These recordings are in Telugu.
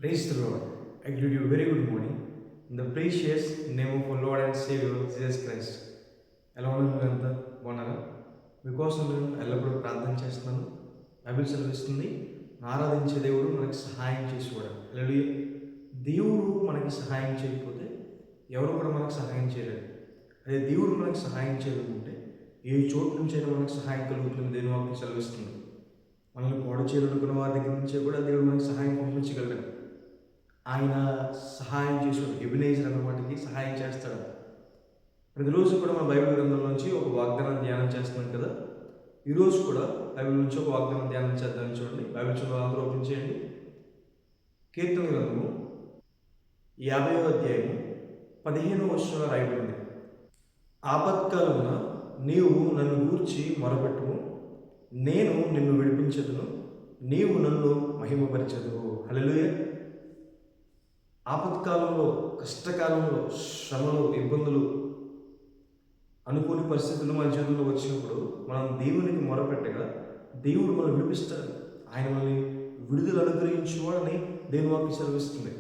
Praise the Lord. I greet you very good morning in the precious name of our Lord and Savior Jesus Christ. ఎలా ఉన్నారు మీరంతా బాగున్నారా? మీకోసం నేను ఎల్లప్పుడూ ప్రార్థన చేస్తున్నాను. బైబిల్ సెలవిస్తుంది, ఆరాధించే దేవుడు మనకి సహాయం చేసి కూడా దేవుడు మనకి సహాయం చేయకపోతే ఎవరు కూడా మనకు సహాయం చేయలేరు. అదే దేవుడు మనకి సహాయం చేయాలనుకుంటే ఏ చోటు నుంచైనా మనకు సహాయం కలుగుతుంది. దేవుని వాక్యం సెలవిస్తుంది. మనల్ని కోడ చేయాలనుకున్న వారి దగ్గర నుంచే కూడా దేవుడు మనకి సహాయం పంపించగలడు. ఆయన సహాయం చేసాడు. ఎబినేజర్ అన్న వాటికి సహాయం చేస్తాడు. ప్రతిరోజు కూడా మన బైబిల్ గ్రంథం నుంచి ఒక వాగ్దానం ధ్యానం చేస్తున్నాం కదా. ఈరోజు కూడా బైబిల్ నుంచి ఒక వాగ్దానం ధ్యానం చేద్దామని చూడండి. బైబిల్ చూడండి, అందరూ ఓపెన్ చేయండి. కీర్తన గ్రంథము 50వ అధ్యాయము 15వ వచనంలో రాయబడింది. ఆపత్కాలమున నీవు నన్ను గూర్చి మొరపెట్టుము, నేను నిన్ను విడిపించదును, నీవు నన్ను మహిమపరచదువు. హల్లెలూయా. ఆపత్కాలంలో, కష్టకాలంలో, శ్రమలు, ఇబ్బందులు, అనుకోని పరిస్థితులు మన జీవితంలో వచ్చినప్పుడు మనం దేవునికి మొరపెట్టగా దేవుడు మనం విడిపిస్తాడు. ఆయన మనల్ని విడుదల అనుగ్రహించేవాడని దేవుని వాక్యం సెలవిస్తుంది.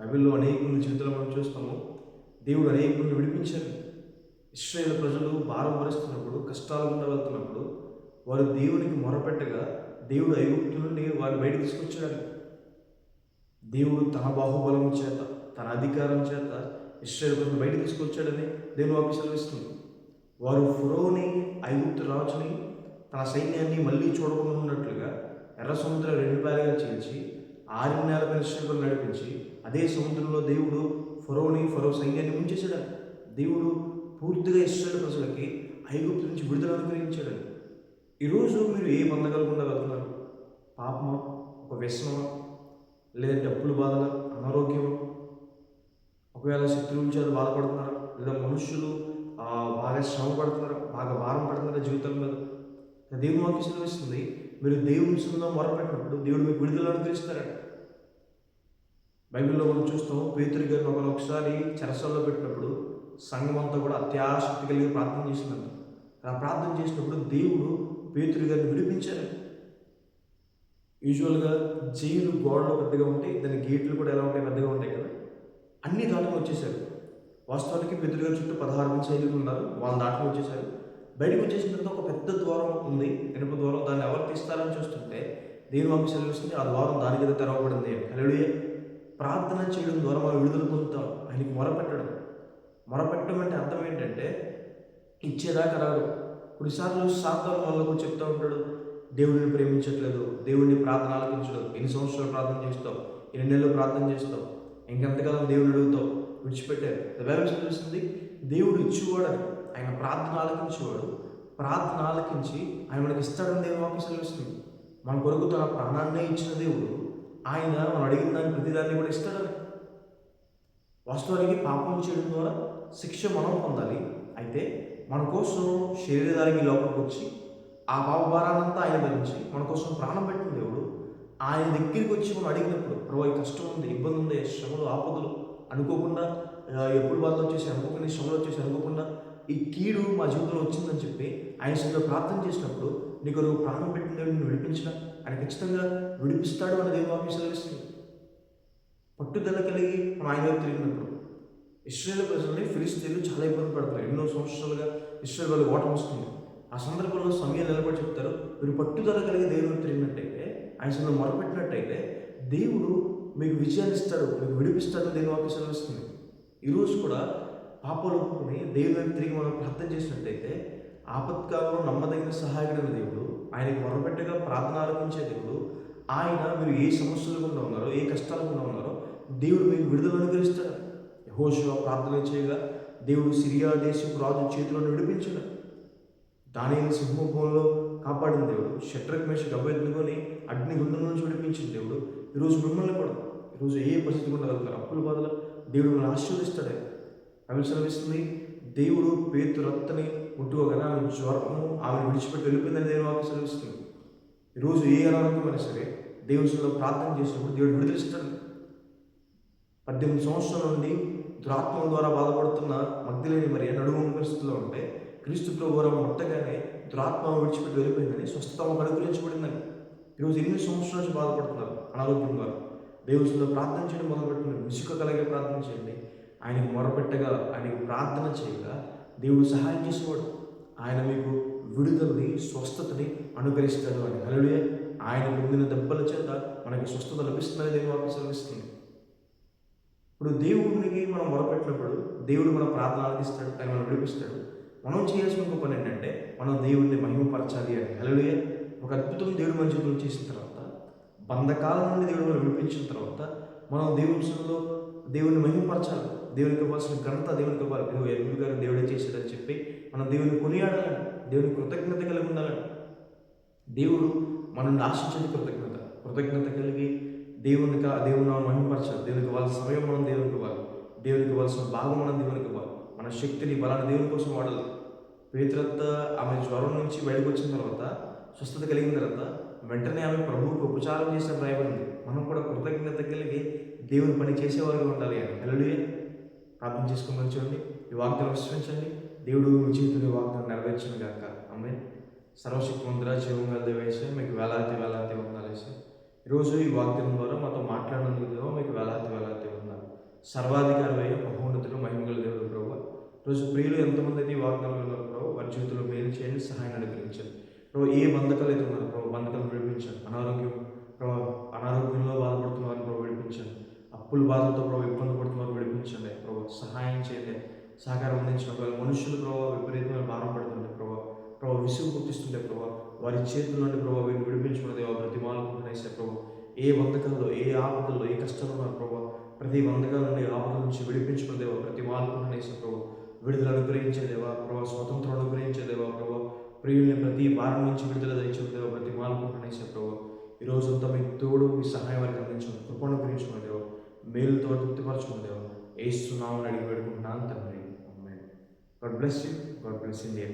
బైబిల్లో అనేక మంది జీవితంలో మనం చూస్తాము. దేవుడు అనేక మంది విడిపించారు. ఇశ్రాయేలు ప్రజలు భారం భరిస్తున్నప్పుడు, కష్టాలు గుండా వెళ్తున్నప్పుడు వారు దేవునికి మొరపెట్టగా దేవుడు ఐగుప్తు నుండి వారిని బయట తీసుకొచ్చాడు. దేవుడు తన బాహుబలం చేత, తన అధికారం చేత ఇశ్రాయేలు ప్రజలను బయట తీసుకొచ్చాడని దేవుని వాక్యం సెలవిస్తుంది. వారు ఫరోని, ఐగుప్తు రాజుని, తన సైన్యాన్ని మళ్ళీ చూడకుండా ఉన్నట్లుగా ఎర్ర సముద్రం 2 పాయలుగా చీల్చి 6 నెలల ఇశ్రాయేలు నడిపించి అదే సముద్రంలో దేవుడు ఫరో సైన్యాన్ని ముంచేశాడు. దేవుడు పూర్తిగా ఇశ్రాయేలు ప్రజలకి ఐగుప్తు నుంచి విడుదల అనుగ్రహించాడు. ఈరోజు మీరు ఏ బంధకాలకుండా వెళ్తున్నారు? పాపమా, ఒక వ్యసనమా, లేదంటే అప్పుల బాధల, అనారోగ్యం, ఒకవేళ శత్రువుల చేత బాధపడుతున్నారా, లేదా మనుషులు బాగా శ్రమ పడుతున్నారా, బాగా భారం పడుతున్నారా జీవితం మీద? దేవుని వాక్యం సెలవిస్తుంది, మీరు దేవుని సన్నిధిలో మొరపెట్టినప్పుడు దేవుడు మీకు విడుదల అనుగ్రహిస్తారట. బైబిల్లో మనం చూస్తాం, పేతురు గారిని ఒకసారి చెరసాల్లో పెట్టినప్పుడు సంఘం అంతా కూడా అత్యాసక్తి కలిగి ప్రార్థన చేసిందంట. అలా ప్రార్థన చేసినప్పుడు దేవుడు పేతురు గారిని విడిపించారు. యూజువల్గా జైలు గోడలు పెద్దగా ఉంటాయి, దాని గేట్లు కూడా ఎలా ఉంటాయి, పెద్దగా ఉంటాయి కదా. అన్ని దాటుకుని వచ్చేసారు. వాస్తవానికి పేతురు గారి చుట్టూ 16 మంది సైనికులు ఉన్నారు. వాళ్ళు దాటుకుని వచ్చేసారు. బయటకు వచ్చేసిన తర్వాత ఒక పెద్ద ద్వారం ఉంది, ఇనుప ద్వారం. దాన్ని ఎవరు తీస్తారని చూస్తుంటే దేవుని వాక్యం సెలవిస్తుంది, ఆ ద్వారం దాని కింద తెరవబడింది. హల్లెలూయా. ప్రార్థన చేయడం ద్వారా మనం విడుదల పొందుతాం. ఆయనకి మొరపెట్టడం అంటే అర్థం ఏంటంటే ఇచ్చేదాకా రాదు. కొన్నిసార్లు సాతాను వాళ్ళకు చెప్తూ ఉంటాడు, దేవుడిని ప్రేమించట్లేదు, దేవుడిని ప్రార్థన ఆలకించలేదు, ఎన్ని సంవత్సరాలు ప్రార్థన చేస్తావు, ఎన్ని నెలలు ప్రార్థన చేస్తావు, ఇంకెంతకాలం దేవుడిని అడుగుతావు, విడిచిపెట్టారు. బైబిల్ చదివిస్తుంది, దేవుడు ఇచ్చేవాడు, ఆయన ప్రార్థన ఆలకించేవాడు. ప్రార్థన ఆలకించి ఆయన మనకి ఇస్తాడని దేవుని వాక్యం సెలవిస్తుంది. మన కొరకు తన ప్రాణాన్నే ఇచ్చిన దేవుడు ఆయన మనం అడిగిన దాన్ని ప్రతిదాన్ని కూడా ఇస్తాడని. వాస్తవానికి పాపం చేయడం ద్వారా శిక్ష మనం పొందాలి. అయితే మన కోసం శరీరధారికి లోపలికి వచ్చి ఆ పాప భారాన్నంతా ఆయన భరించి మన కోసం ప్రాణం పెట్టిన దేవుడు ఆయన దగ్గరికి వచ్చి మనం అడిగినప్పుడు, ప్రభు ఈ కష్టం ఉంది, ఇబ్బంది ఉంది, శ్రమలు, ఆపదలు, అనుకోకుండా ఎప్పుడు బాధలు వచ్చేసి, అనుకోకుండా శ్రమలు వచ్చేసి, అనుకోకుండా ఈ కీడు మా జీవితంలో వచ్చిందని చెప్పి ఆయన సరిగ్గా ప్రార్థన చేసినప్పుడు నీకు ప్రాణం పెట్టిన దేవుడు నిన్ను విడిపించిన ఆయన ఖచ్చితంగా విడిపిస్తాడు అని దేవుని వాక్యం సెలవిస్తుంది. పట్టుదల కలిగి మనం ఆయన వైపు తిరిగినప్పుడు ఇశ్రాయేలు ప్రజల్ని ఫిలిష్తీయులు చాలా ఇబ్బంది పడతారు. ఎన్నో సంవత్సరాలుగా ఇశ్రాయేలు వాళ్ళకి ఓటమి వస్తుంది. ఆ సందర్భంలో సమయాలు నిలబడి చెప్తారు, మీరు పట్టుదల కలిగి దేవుని తిరిగినట్టయితే, ఆయన సన్నిధిలో మొరపెట్టినట్టయితే దేవుడు మీకు విజయాన్ని ఇస్తాడు, మీకు విడిపిస్తాడు దేవుని వాక్యం సెలవిస్తుంది. ఈరోజు కూడా పాపాలు ఒప్పుకొని దేవుని వైపు తిరిగి మనం ప్రార్థన చేసినట్టయితే ఆపత్కాలంలో నమ్మదగిన సహాయకుడైన దేవుడు, ఆయనకు మొరపెట్టగా ప్రార్థన ఆలకించే దేవుడు, ఆయన మీరు ఏ సమస్యలు గుండా ఉన్నారో, ఏ కష్టాలు గుండా ఉన్నారో దేవుడు మీకు విడుదల అనుగ్రహిస్తాడు. యెహోషువ ప్రార్థన చేయగా దేవుడు సిరియా దేశపు రాజు చేతులను విడిపించాడు. దానియేలు సింహభూమిలో కాపాడిన దేవుడు, షడ్రక్ మేషక్ అబేద్నెగోని అగ్నిగుండం నుంచి విడిపించిన దేవుడు ఈరోజు మిమ్మల్ని కూడా, ఈరోజు ఏ పరిస్థితి గుండా వెళ్తారు, అప్పుల బాధలు, దేవుడు మిమ్మల్ని ఆశీర్వదిస్తాడే. అవి సెలవిస్తుంది, దేవుడు పేతురు రక్తని ముట్టుకోగానే ఆమె జ్వరము ఆమెను విడిచిపెట్టి వెళ్ళిపోయిందని దేవుని వాక్యం సెలవిస్తుంది. ఈరోజు ఏ అనారోగ్యమైనా సరే దేవుని సన్నిధిలో ప్రార్థన చేసినప్పుడు దేవుడు విడుదలిస్తాడు. 18 సంవత్సరాల నుండి దురాత్మల ద్వారా బాధపడుతున్న మగ్దలేని మరియ నడుము పరిస్థితిలో ఉంటే క్రీస్తు ప్రభువు ముట్టగానే దురాత్మ విడిచిపెట్టి వెళ్ళిపోయిందని, స్వస్థత అనుగ్రహించబడిందని. ఈరోజు ఎన్ని సంవత్సరాల నుంచి బాధపడుతున్నారు అనారోగ్యం ద్వారా. దేవునిలో ప్రార్థన చేయడం మొదలుపెట్టిన విసుక కలిగే ప్రార్థన చేయండి. ఆయనకు మొరపెట్టగా, ఆయనకు ప్రార్థన చేయగా దేవుడు సహాయం చేసేవాడు. ఆయన మీకు విడుదలని, స్వస్థతని అనుగ్రహిస్తాడు అని. హల్లెలూయా. ఆయన పొందిన దెబ్బల చేత మనకి స్వస్థత లభిస్తుందని దేవుని వాక్యం సెలవిస్తుంది. ఇప్పుడు దేవుడికి మనం మొరపెట్టినప్పుడు దేవుడు మన ప్రార్థన ఆలకిస్తాడు, ఆయన మనం విడిపిస్తాడు. మనం చేయాల్సిన ఇంకో పని ఏంటంటే మనం దేవుడిని మహిమపరచాలి అని. హల్లెలూయా. ఒక అద్భుతం దేవుడు మన జీవితంలో చేసిన తర్వాత, బంధకాల నుండి దేవుడు మనం విడిపించిన తర్వాత మనం దేవునిలో దేవుడిని మహిమపరచాలి. దేవునికి ఇవ్వాల్సిన ఘనత దేవునికి ఇవ్వాలి. నువ్వు ఎందుకు గారు దేవుడే చేశాడని చెప్పి మనం దేవుని కొనియాడాలని, దేవుని కృతజ్ఞత కలిగి ఉండాలని. దేవుడు మనల్ని ఆశించేది కృతజ్ఞత. కృతజ్ఞత కలిగి దేవుని మహిమపరచాలి. దేవునికి ఇవ్వాల్సిన సమయం మనం దేవునికి ఇవ్వాలి. దేవునికి ఇవ్వాల్సిన భాగం మనం దేవునికి ఇవ్వాలి. మన శక్తిని, బలాన్ని దేవుని కోసం వాడాలి. పేతురత్త ఆమె జ్వరం నుంచి బయటకు వచ్చిన తర్వాత, స్వస్థత కలిగిన తర్వాత వెంటనే ఆమె ప్రభువుకు ఉపచారం చేసిన రాయబడింది. మనం కూడా కృతజ్ఞత కలిగి దేవుని పని చేసేవారుగా ఉండాలి అని. హల్లెలూయా. ప్రార్థన చేసుకుని మంచివండి. ఈ వాగ్దానం విశ్వసించండి. దేవుడు మీ జీవితంలో ఈ వాగ్దానం నెరవేర్చిన గాక. ఆమేన్. సర్వశక్తిమంతుడా, జీవంగా దేవేశే, మీకు వేలాది వందనాలేసే. ఈరోజు ఈ వాగ్దానం ద్వారా మాతో మాట్లాడినందుకు మీకు వేలాది వందనాలు. సర్వాధికారి, మహోన్నతుడు, మహిమగల దేవుడు ప్రభువా, ఈరోజు ప్రియులు ఎంతమంది అయితే ఈ వాగ్దానం ఉన్నారు ప్రభు, వారి జీవితంలో మేలు చేయండి, సహాయాన్ని అనుగ్రహించండి ప్రభు. ఏ బంధకాలు అయితే ఉన్నారు ప్రభు, బంధకాలను విడిపించండి. అనారోగ్యంలో బాధపడుతున్న ప్రభు విడిపించండి. అప్పుల బాధలతో ప్రభు ఇబ్బంది పడుతున్నారు విడిపించండి ప్రభు. సహాయం చేయండి, సహకారం అందించిన ప్రభు. మనుషులు ప్రభు విపరీతమైన భారం పడుతుంది ప్రభు విసుగు పుట్టిస్తుంటే ప్రభు, వారి చేతుల్లోని ప్రభు వీరిని విడిపించుకున్న దేవా ప్రతిమాలకుంటున్నాయిసే ప్రభు. ఏ బంధకాల్లో, ఏ ఆపదల్లో, ఏ కష్టాలు ఉన్నారు ప్రభు, ప్రతి బంధకాల నుండి, ఆపద నుంచి విడిపించుకున్న దేవా ప్రతిమాలకుంటున్నాయిసే ప్రభు. విడుదల అనుగ్రహించే దేవా ప్రభు, స్వతంత్రం అనుగ్రహించే దేవా ప్రభు, ప్రియుల్ని ప్రతి భారం నుంచి విడుదల దంచే దేవా ప్రతిమాలకుంటున్నాయిసే ప్రభు. ఈ రోజంతా మీ తోడు, మీ సహాయం వారికి అందించండి, కృపను గురించుకున్న దేవా, మేలుతో తృప్తిపరచుకున్న దేవా, యేసు నామమున అడిగి వేడుకుంటున్నాను తండ్రి. ఆమేన్. God bless you. God bless India.